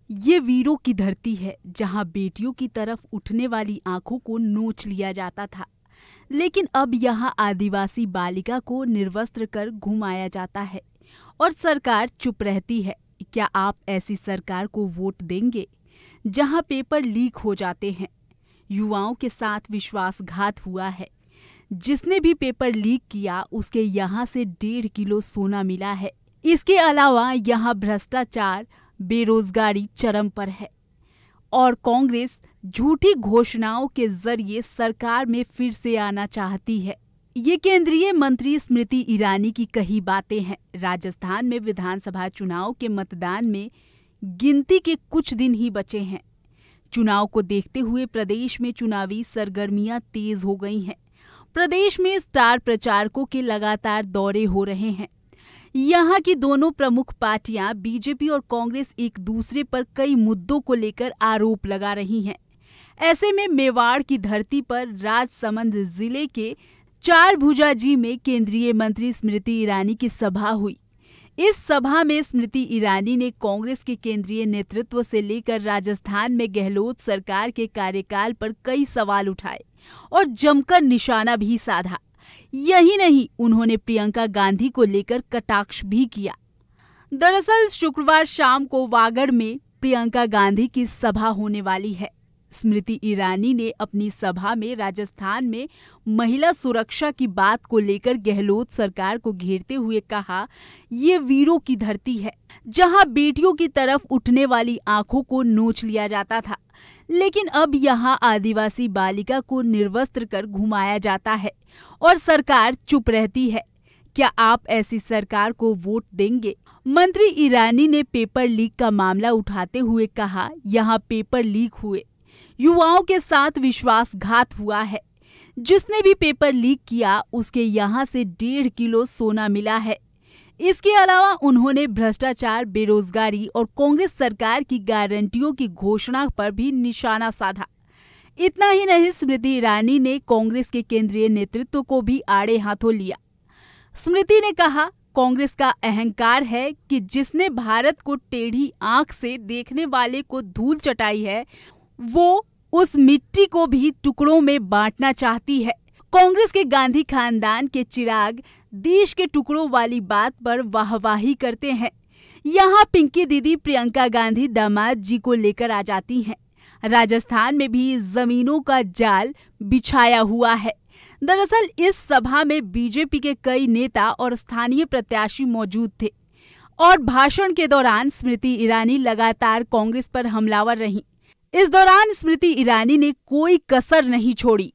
ये वीरों की धरती है जहां बेटियों की तरफ उठने वाली आंखों को नोच लिया जाता था, लेकिन अब यहां आदिवासी बालिका को निर्वस्त्र कर घुमाया जाता है और सरकार चुप रहती है। क्या आप ऐसी सरकार को वोट देंगे जहां पेपर लीक हो जाते हैं? युवाओं के साथ विश्वासघात हुआ है। जिसने भी पेपर लीक किया उसके यहाँ से 1.5 किलो सोना मिला है। इसके अलावा यहाँ भ्रष्टाचार, बेरोजगारी चरम पर है और कांग्रेस झूठी घोषणाओं के जरिए सरकार में फिर से आना चाहती है। ये केंद्रीय मंत्री स्मृति ईरानी की कही बातें हैं। राजस्थान में विधानसभा चुनाव के मतदान में गिनती के कुछ दिन ही बचे हैं। चुनाव को देखते हुए प्रदेश में चुनावी सरगर्मियां तेज हो गई हैं। प्रदेश में स्टार प्रचारकों के लगातार दौरे हो रहे हैं। यहाँ की दोनों प्रमुख पार्टियां बीजेपी और कांग्रेस एक दूसरे पर कई मुद्दों को लेकर आरोप लगा रही हैं। ऐसे में मेवाड़ की धरती पर राजसमंद जिले के चारभुजाजी में केंद्रीय मंत्री स्मृति ईरानी की सभा हुई। इस सभा में स्मृति ईरानी ने कांग्रेस के केंद्रीय नेतृत्व से लेकर राजस्थान में गहलोत सरकार के कार्यकाल पर कई सवाल उठाए और जमकर निशाना भी साधा। यही नहीं, उन्होंने प्रियंका गांधी को लेकर कटाक्ष भी किया। दरअसल शुक्रवार शाम को वागड़ में प्रियंका गांधी की सभा होने वाली है। स्मृति ईरानी ने अपनी सभा में राजस्थान में महिला सुरक्षा की बात को लेकर गहलोत सरकार को घेरते हुए कहा, ये वीरों की धरती है जहां बेटियों की तरफ उठने वाली आंखों को नोच लिया जाता था, लेकिन अब यहां आदिवासी बालिका को निर्वस्त्र कर घुमाया जाता है और सरकार चुप रहती है। क्या आप ऐसी सरकार को वोट देंगे? मंत्री ईरानी ने पेपर लीक का मामला उठाते हुए कहा, यहाँ पेपर लीक हुए, युवाओं के साथ विश्वासघात हुआ है। जिसने भी पेपर लीक किया उसके यहाँ से 1.5 किलो सोना मिला है। इसके अलावा उन्होंने भ्रष्टाचार, बेरोजगारी और कांग्रेस सरकार की गारंटियों की घोषणा पर भी निशाना साधा। इतना ही नहीं, स्मृति ईरानी ने कांग्रेस के केंद्रीय नेतृत्व को भी आड़े हाथों लिया। स्मृति ने कहा, कांग्रेस का अहंकार है कि जिसने भारत को टेढ़ी आंख से देखने वाले को धूल चटाई है, वो उस मिट्टी को भी टुकड़ों में बांटना चाहती है। कांग्रेस के गांधी खानदान के चिराग देश के टुकड़ों वाली बात पर वाहवाही करते हैं। यहाँ पिंकी दीदी प्रियंका गांधी दामाद जी को लेकर आ जाती हैं। राजस्थान में भी जमीनों का जाल बिछाया हुआ है। दरअसल इस सभा में बीजेपी के कई नेता और स्थानीय प्रत्याशी मौजूद थे और भाषण के दौरान स्मृति ईरानी लगातार कांग्रेस पर हमलावर रहीं। इस दौरान स्मृति ईरानी ने कोई कसर नहीं छोड़ी।